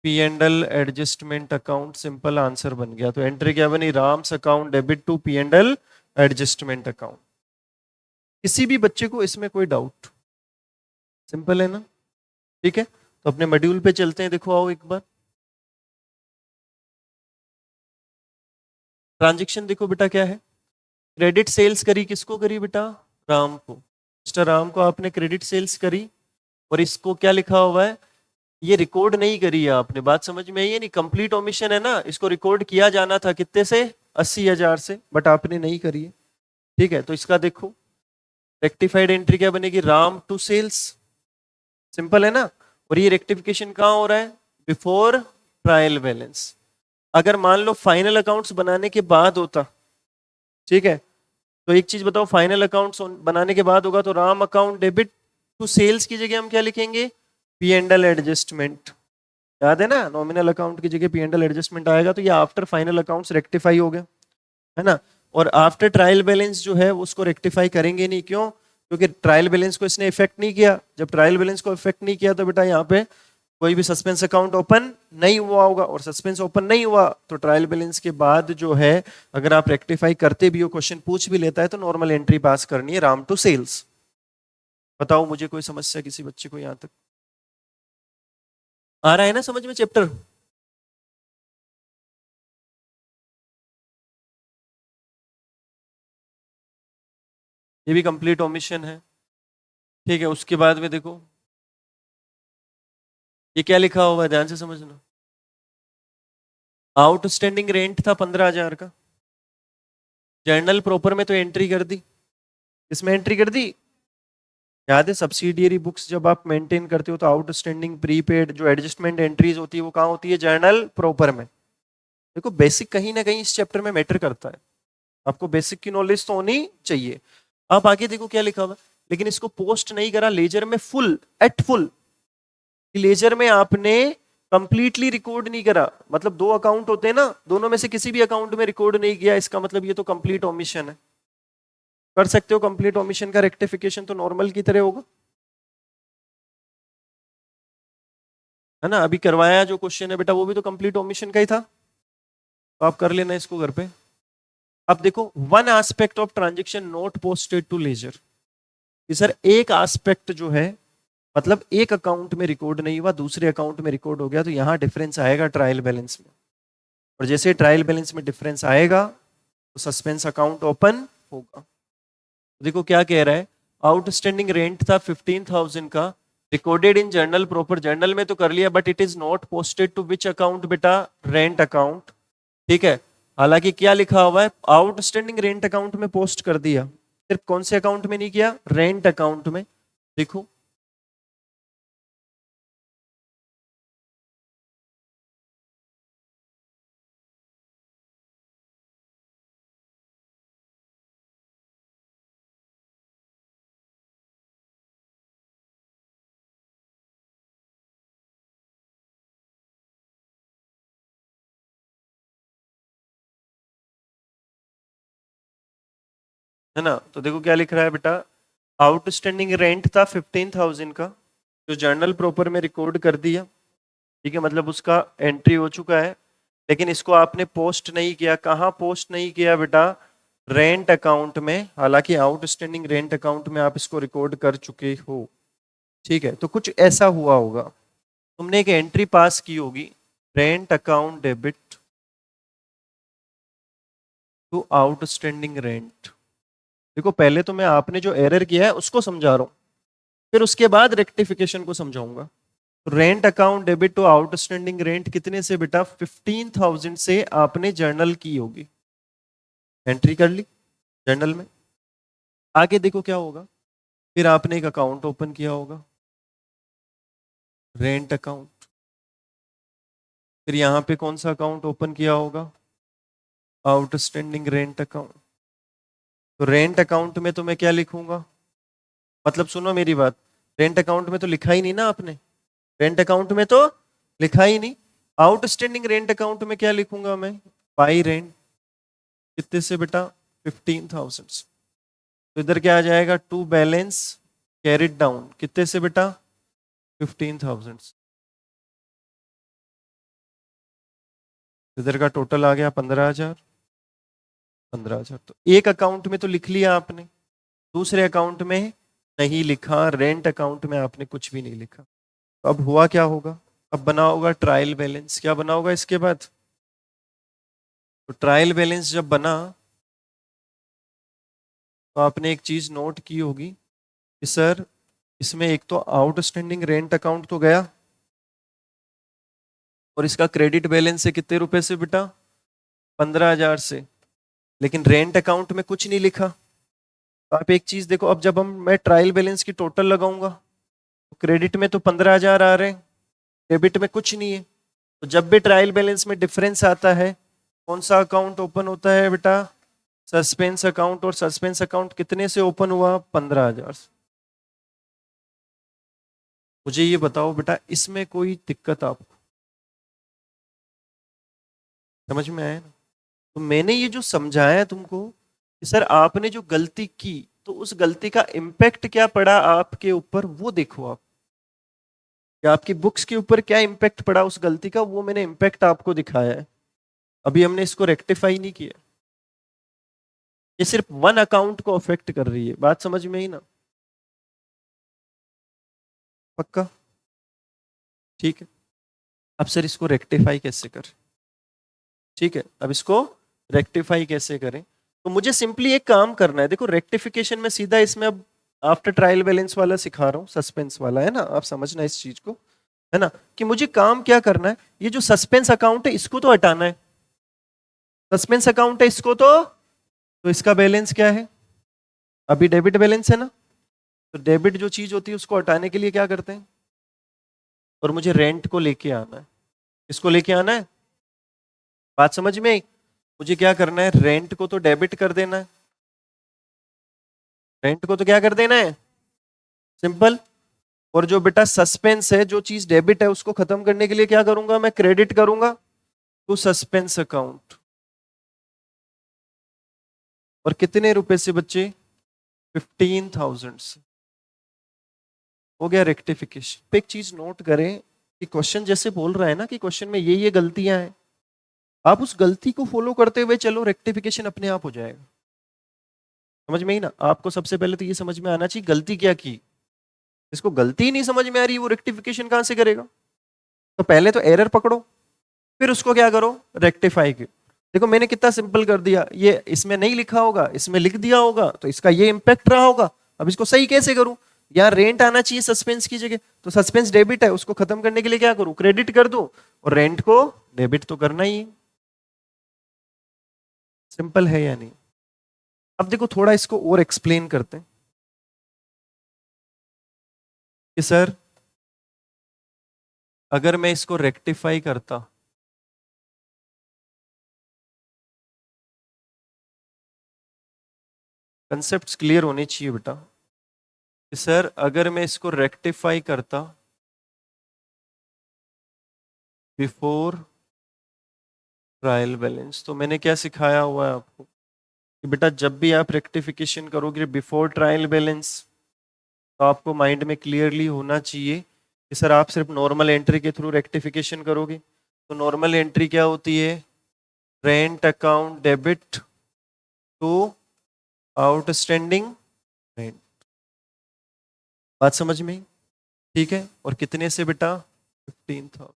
P and L adjustment account. Simple answer बन गया। तो एंट्री क्या बनी? Ram's account debit to P and L adjustment account. किसी भी बच्चे को इसमें कोई डाउट? सिंपल है ना? ठीक है, तो अपने मॉड्यूल पे चलते हैं। देखो आओ एक बार ट्रांजेक्शन देखो बेटा क्या है। क्रेडिट सेल्स करी, किसको करी बेटा? राम को। मिस्टर राम को आपने क्रेडिट सेल्स करी, और इसको क्या लिखा हुआ है? ये रिकॉर्ड नहीं करी है आपने। बात समझ में आई है? नहीं, कंप्लीट ओमिशन है ना। इसको रिकॉर्ड किया जाना था कितने से? 80,000 से, बट आपने नहीं करी है। ठीक है, तो इसका देखो रेक्टिफाइड एंट्री क्या बनेगी? Ram to sales. सिंपल है ना? और ये रेक्टिफिकेशन कहाँ हो रहा है? Before trial balance. अगर मान लो फाइनल अकाउंट्स बनाने के बाद होता, ठीक है, तो एक चीज बताओ, फाइनल अकाउंट्स बनाने के बाद होगा तो Ram account debit to sales की जगह हम क्या लिखेंगे? P and L adjustment. याद है ना, नॉमिनल अकाउंट की जगह पी एंड एल एडजस्टमेंट आएगा। तो ये आफ्टर फाइनल अकाउंट्स रेक्टिफाई हो गया, है ना। और आफ्टर ट्रायल बैलेंस जो है उसको रेक्टिफाई करेंगे नहीं। क्यों? क्योंकि ट्रायल बैलेंस को इसने इफेक्ट नहीं किया। जब ट्रायल बैलेंस को इफेक्ट नहीं किया तो बेटा यहाँ पे कोई भी सस्पेंस अकाउंट ओपन नहीं हुआ होगा, और सस्पेंस ओपन नहीं हुआ तो ट्रायल बैलेंस के बाद जो है अगर आप रेक्टिफाई करते भी हो, क्वेश्चन पूछ भी लेता है, तो नॉर्मल एंट्री पास करनी है राम टू सेल्स। बताओ मुझे कोई समस्या किसी बच्चे को यहां तक? आ रहा है ना समझ में चैप्टर? ये भी कंप्लीट ओमिशन है। ठीक है, उसके बाद में देखो ये क्या लिखा हुआ है, ध्यान से समझना। आउटस्टैंडिंग रेंट था 15,000 का। जर्नल प्रॉपर में तो एंट्री कर दी, इसमें एंट्री कर दी। याद है सब्सिडियरी बुक्स जब आप मेंटेन करते हो तो आउटस्टैंडिंग प्रीपेड जो एडजस्टमेंट एंट्रीज होती है वो कहाँ होती है? जर्नल प्रॉपर में। देखो बेसिक कहीं ना कहीं इस चैप्टर में मैटर करता है। आपको बेसिक की नॉलेज तो होनी चाहिए। आप आगे देखो क्या लिखा हुआ है। लेकिन इसको पोस्ट नहीं करा लेजर में, फुल एट फुल। लेजर में आपने कंप्लीटली रिकॉर्ड नहीं करा। मतलब दो अकाउंट होते हैं ना, दोनों में से किसी भी अकाउंट में रिकॉर्ड नहीं किया, इसका मतलब ये तो कंप्लीट ओमिशन है। कर सकते हो कंप्लीट ओमिशन का रेक्टिफिकेशन, तो नॉर्मल की तरह होगा, है ना। अभी करवाया जो क्वेश्चन है बेटा वो भी तो कंप्लीट ओमिशन का ही था, तो आप कर लेना इसको घर पे। अब देखो one aspect of transaction not posted to ledger. Sir एक एस्पेक्ट जो है, मतलब एक अकाउंट में रिकॉर्ड नहीं हुआ दूसरे अकाउंट में रिकॉर्ड हो गया, तो यहां डिफरेंस आएगा ट्रायल बैलेंस में। और जैसे ट्रायल बैलेंस में डिफरेंस आएगा तो सस्पेंस अकाउंट ओपन होगा। देखो क्या कह रहा है, आउटस्टैंडिंग रेंट था 15,000 का, recorded in journal proper. Journal में तो कर लिया but it is not posted to which account बेटा? Rent account. ठीक है, हालांकि क्या लिखा हुआ है? आउटस्टैंडिंग रेंट अकाउंट में पोस्ट कर दिया, सिर्फ कौन से अकाउंट में नहीं किया? रेंट अकाउंट में। देखो है ना, तो देखो क्या लिख रहा है बेटा, आउटस्टैंडिंग रेंट था 15,000 का, जो जर्नल प्रॉपर में रिकॉर्ड कर दिया। ठीक है, मतलब उसका एंट्री हो चुका है, लेकिन इसको आपने पोस्ट नहीं किया। कहाँ पोस्ट नहीं किया बेटा? रेंट अकाउंट में। हालांकि आउटस्टैंडिंग रेंट अकाउंट में आप इसको रिकॉर्ड कर चुके हो। ठीक है, तो कुछ ऐसा हुआ होगा, तुमने एक एंट्री पास की होगी, rent account debit to outstanding rent. देखो पहले तो मैं आपने जो एरर किया है उसको समझा रहा हूं, फिर उसके बाद रेक्टिफिकेशन को समझाऊंगा। Rent account debit to outstanding rent कितने से बेटा? 15,000 से आपने जर्नल की होगी, एंट्री कर ली जर्नल में। आगे देखो क्या होगा, फिर आपने एक अकाउंट ओपन किया होगा, रेंट अकाउंट। फिर यहाँ पे कौन सा अकाउंट ओपन किया होगा? Outstanding rent account. तो रेंट अकाउंट में तो मैं क्या लिखूंगा? मतलब सुनो मेरी बात, रेंट अकाउंट में तो लिखा ही नहीं ना आपने, रेंट अकाउंट में तो लिखा ही नहीं। आउटस्टैंडिंग रेंट अकाउंट में क्या लिखूंगा मैं? By rent. कितने से बेटा? 15,000। तो इधर क्या आ जाएगा? To balance carried down. कितने से बेटा? 15,000। इधर का टोटल आ गया 15,000। 15,000 तो एक अकाउंट में तो लिख लिया आपने, दूसरे अकाउंट में नहीं लिखा, रेंट अकाउंट में आपने कुछ भी नहीं लिखा। तो अब हुआ क्या होगा? अब बना होगा ट्रायल बैलेंस। क्या बना होगा इसके बाद? तो ट्रायल बैलेंस जब बना तो आपने एक चीज नोट की होगी कि सर इसमें एक तो आउटस्टैंडिंग रेंट अकाउंट तो गया, और इसका क्रेडिट बैलेंस है कितने रुपए से बेटा? 15,000 से। लेकिन रेंट अकाउंट में कुछ नहीं लिखा। तो आप एक चीज देखो, अब जब मैं ट्रायल बैलेंस की टोटल लगाऊंगा तो क्रेडिट में तो 15,000 आ रहे हैं, डेबिट में कुछ नहीं है। तो जब भी ट्रायल बैलेंस में डिफरेंस आता है, कौन सा अकाउंट ओपन होता है बेटा? Suspense account. और सस्पेंस अकाउंट कितने से ओपन हुआ? 15,000 से। मुझे ये बताओ बेटा, इसमें कोई दिक्कत आपको समझ में आया ना? तो मैंने ये जो समझाया है तुमको कि सर आपने जो गलती की, तो उस गलती का इम्पैक्ट क्या पड़ा आपके ऊपर, वो देखो आप। या आपकी बुक्स के ऊपर क्या इम्पैक्ट पड़ा उस गलती का, वो मैंने इम्पैक्ट आपको दिखाया है। अभी हमने इसको रेक्टिफाई नहीं किया। ये सिर्फ वन अकाउंट को अफेक्ट कर रही है। बात समझ में ही ना? पक्का? ठीक है। अब सर इसको रेक्टिफाई कैसे करें? ठीक है, अब इसको रेक्टिफाई कैसे करें? तो मुझे सिंपली एक काम करना है। देखो रेक्टिफिकेशन में सीधा इसमें अब आफ्टर ट्रायल बैलेंस वाला सिखा रहा हूँ, सस्पेंस वाला है ना, आप समझना इस चीज को, है ना, कि मुझे काम क्या करना है। ये जो सस्पेंस अकाउंट है इसको तो हटाना है। सस्पेंस अकाउंट है इसको तो इसका बैलेंस क्या है? अभी डेबिट बैलेंस है ना। तो डेबिट जो चीज होती है उसको हटाने के लिए क्या करते हैं? और मुझे रेंट को लेके आना है। इसको लेके आना है। बात समझ में आई? मुझे क्या करना है? रेंट को तो डेबिट कर देना है। रेंट को तो क्या कर देना है? सिंपल। और जो बेटा सस्पेंस है, जो चीज डेबिट है, उसको खत्म करने के लिए क्या करूंगा? मैं क्रेडिट करूंगा टू सस्पेंस अकाउंट। और कितने रुपए से बच्चे? 15,000 से। हो गया रेक्टिफिकेशन। पे एक चीज नोट करें कि क्वेश्चन जैसे बोल रहा है ना कि क्वेश्चन में ये गलतियां हैं, आप उस गलती को फॉलो करते हुए चलो, रेक्टिफिकेशन अपने आप हो जाएगा। समझ में ही ना? आपको सबसे पहले तो ये समझ में आना चाहिए गलती क्या की। इसको गलती ही नहीं समझ में आ रही, वो रेक्टिफिकेशन कहां से करेगा? तो पहले तो एरर पकड़ो, फिर उसको क्या करो? रेक्टिफाई करो। देखो मैंने कितना सिंपल कर दिया। ये इसमें नहीं लिखा होगा, इसमें लिख दिया होगा, तो इसका ये इंपैक्ट रहा होगा। अब इसको सही कैसे करूं? यार रेंट आना चाहिए सस्पेंस की जगह, तो सस्पेंस डेबिट है, उसको खत्म करने के लिए क्या करूं? क्रेडिट कर दूं। और रेंट को डेबिट तो करना ही है। सिंपल है या नहीं? अब देखो थोड़ा इसको और एक्सप्लेन करते हैं कि सर अगर मैं इसको रेक्टिफाई करता, कंसेप्ट क्लियर होने चाहिए बेटा, कि सर अगर मैं इसको रेक्टिफाई करता बिफोर ट्रायल बैलेंस, तो मैंने क्या सिखाया हुआ है आपको कि बेटा जब भी आप रेक्टिफिकेशन करोगे बिफोर ट्रायल बैलेंस, तो आपको माइंड में क्लियरली होना चाहिए कि सर आप सिर्फ नॉर्मल एंट्री के थ्रू रेक्टिफिकेशन करोगे। तो नॉर्मल एंट्री क्या होती है? Rent account debit to outstanding rent. बात समझ में? ठीक है। और कितने से बेटा? 15,000।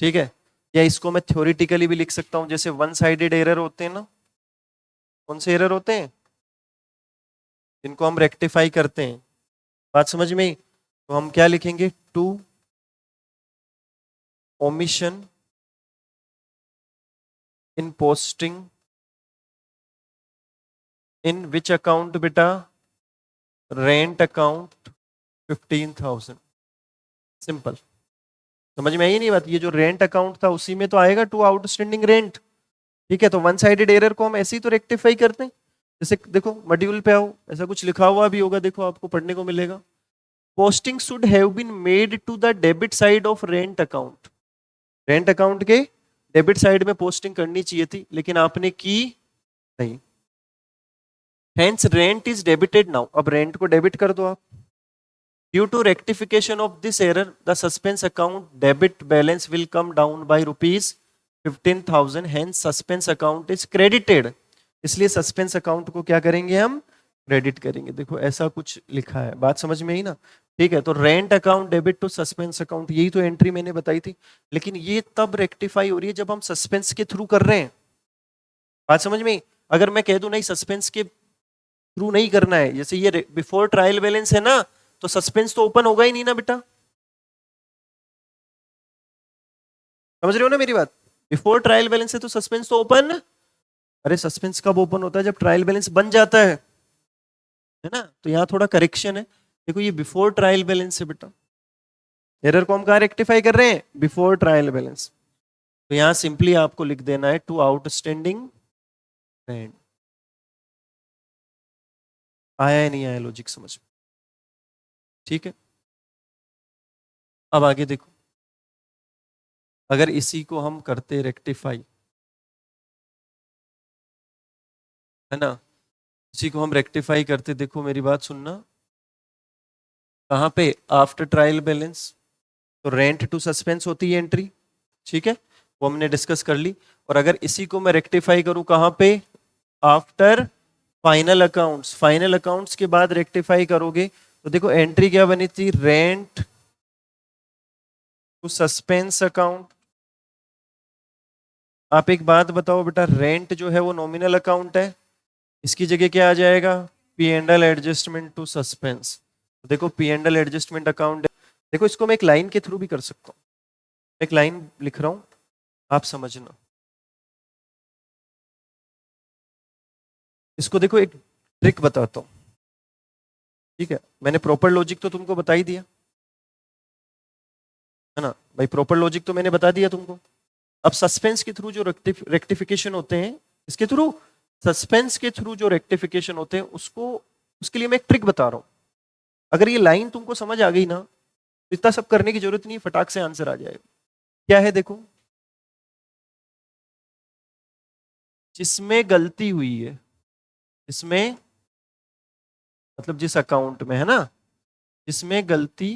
ठीक है। या इसको मैं थ्योरेटिकली भी लिख सकता हूं, जैसे वन साइडेड एरर होते हैं ना। कौन से एरर होते हैं? जिनको हम रेक्टिफाई करते हैं। बात समझ में आई? तो हम क्या लिखेंगे? To omission in posting in which account बेटा? Rent account 15,000। सिंपल, समझ में आई नहीं बात? ये जो रेंट अकाउंट था उसी में तो आएगा टू आउटस्टैंडिंग रेंट, ठीक है? तो वन साइडेड एरर को हम ऐसे ही तो रेक्टिफाई करते हैं। जैसे देखो मॉड्यूल पे आओ, ऐसा कुछ लिखा हुआ भी होगा, देखो आपको पढ़ने को मिलेगा, posting should have been made to the debit side of rent account. Rent account के डेबिट साइड में पोस्टिंग करनी चाहिए थी, लेकिन आपने की नहीं। Hence rent is debited now, अब रेंट को डेबिट कर दो आप। Due to rectification of this error the suspense account debit balance will come down by ₹15,000, hence suspense account is credited. इसलिए सस्पेंस अकाउंट को क्या करेंगे हम? क्रेडिट करेंगे। देखो ऐसा कुछ लिखा है, बात समझ में आई ना? ठीक है, तो rent account debit to suspense account, यही तो एंट्री मैंने बताई थी। लेकिन ये तब रेक्टिफाई हो रही है जब हम सस्पेंस के थ्रू कर रहे हैं। बात समझ में? अगर मैं कह दूं नहीं सस्पेंस के थ्रू नहीं करना है, जैसे ये बिफोर ट्रायल बैलेंस है ना, तो सस्पेंस तो ओपन होगा ही नहीं ना बेटा। समझ रहे हो ना मेरी बात? बिफोर ट्रायल बैलेंस है तो सस्पेंस तो ओपन, अरे सस्पेंस कब ओपन होता है? जब ट्रायल बैलेंस बन जाता है ना? तो यहाँ थोड़ा करेक्शन है, देखो ये बिफोर ट्रायल बैलेंस है बेटा, एरर को हम कहाँ रेक्टिफाई कर रहे हैं? Before trial balance. तो यहाँ सिंपली आपको लिख देना है टू आउटस्टैंडिंग रेंट। आया या नहीं आया लॉजिक समझ में? ठीक है, अब आगे देखो, अगर इसी को हम करते रेक्टिफाई, है ना, इसी को हम रेक्टिफाई करते, देखो मेरी बात सुनना, कहाँ पे? After trial balance. तो रेंट टू सस्पेंस होती है एंट्री, ठीक है, वो हमने डिस्कस कर ली। और अगर इसी को मैं रेक्टिफाई करूं कहाँ पे? After final accounts. Final accounts के बाद रेक्टिफाई करोगे तो देखो एंट्री क्या बनी थी? Rent to suspense account. आप एक बात बताओ बेटा, रेंट जो है वो नॉमिनल अकाउंट है, इसकी जगह क्या आ जाएगा? P and L adjustment to suspense. देखो P and L adjustment account, देखो इसको मैं एक लाइन के थ्रू भी कर सकता हूँ, एक लाइन लिख रहा हूं, आप समझना। इसको देखो एक ट्रिक बताता हूँ, ठीक है? मैंने प्रॉपर लॉजिक तो तुमको बता ही दिया है ना भाई, प्रॉपर लॉजिक तो मैंने बता दिया तुमको। अब सस्पेंस के थ्रू जो रेक्टिफिकेशन होते हैं, इसके थ्रू, सस्पेंस के थ्रू जो रेक्टिफिकेशन होते हैं उसको, उसके लिए मैं एक ट्रिक बता रहा हूं। अगर ये लाइन तुमको समझ आ गई ना, तो इतना सब करने की जरूरत नहीं, फटाक से आंसर आ जाएगा। क्या है देखो, जिसमें गलती हुई है, इसमें मतलब जिस अकाउंट में, है ना, जिसमें गलती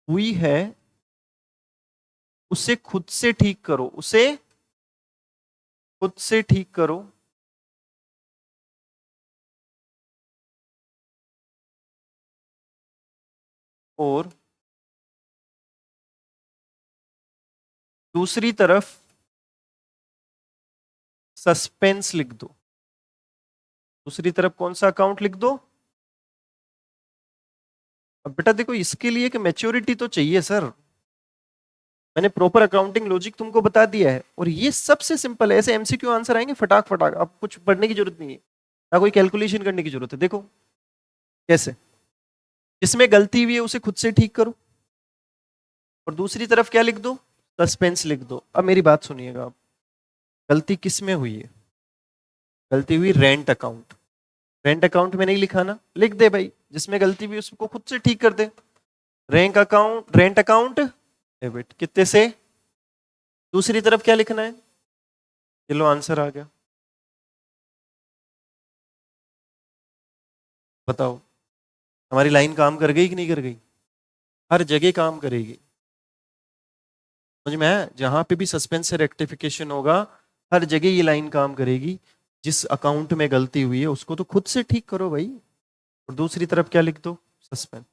हुई है उसे खुद से ठीक करो, उसे खुद से ठीक करो। और दूसरी तरफ सस्पेंस लिख दो। दूसरी तरफ कौन सा अकाउंट लिख दो? अब बेटा देखो इसके लिए कि मैच्योरिटी तो चाहिए सर, मैंने प्रॉपर अकाउंटिंग लॉजिक तुमको बता दिया है, और ये सबसे सिंपल है। ऐसे एमसीक्यू आंसर आएंगे फटाक फटाक, अब कुछ पढ़ने की जरूरत नहीं है, ना कोई कैलकुलेशन करने की जरूरत है। देखो कैसे, जिसमें गलती हुई है उसे खुद से ठीक करो, और दूसरी तरफ क्या लिख दो? सस्पेंस लिख दो। अब मेरी बात सुनिएगा, आप गलती किस में हुई है? गलती हुई रेंट अकाउंट। रेंट अकाउंट में नहीं लिखा ना, लिख दे भाई, जिसमें गलती हुई उसको खुद से ठीक कर दे। Rank account, rent account debit, कितने से? दूसरी तरफ क्या लिखना है? चलो आंसर आ गया, बताओ हमारी लाइन काम कर गई कि नहीं कर गई? हर जगह काम करेगी, समझ में आया? जहां पे भी सस्पेंस से रेक्टिफिकेशन होगा, हर जगह ये लाइन काम करेगी। जिस अकाउंट में गलती हुई है उसको तो खुद से ठीक करो भाई, और दूसरी तरफ क्या लिख दो? सस्पेंस।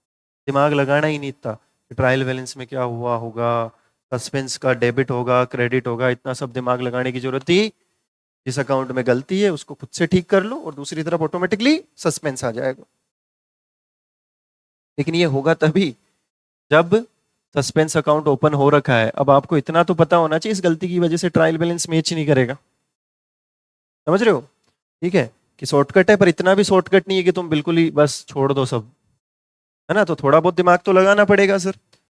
दिमाग लगाना ही नहीं इतना कि ट्रायल बैलेंस में क्या हुआ होगा, सस्पेंस का डेबिट होगा क्रेडिट होगा, इतना सब दिमाग लगाने की जरूरत थी। जिस अकाउंट में गलती है उसको खुद से ठीक कर लो, और दूसरी तरफ ऑटोमेटिकली सस्पेंस आ जाएगा। लेकिन ये होगा तभी जब सस्पेंस अकाउंट ओपन हो रखा है। अब आपको इतना तो पता होना चाहिए इस गलती की वजह से ट्रायल बैलेंस मैच नहीं करेगा, समझ रहे हो? ठीक है, कि शॉर्टकट है, पर इतना भी शॉर्टकट नहीं है कि तुम बिल्कुल ही बस छोड़ दो सब, है ना? तो थोड़ा बहुत दिमाग तो लगाना पड़ेगा सर।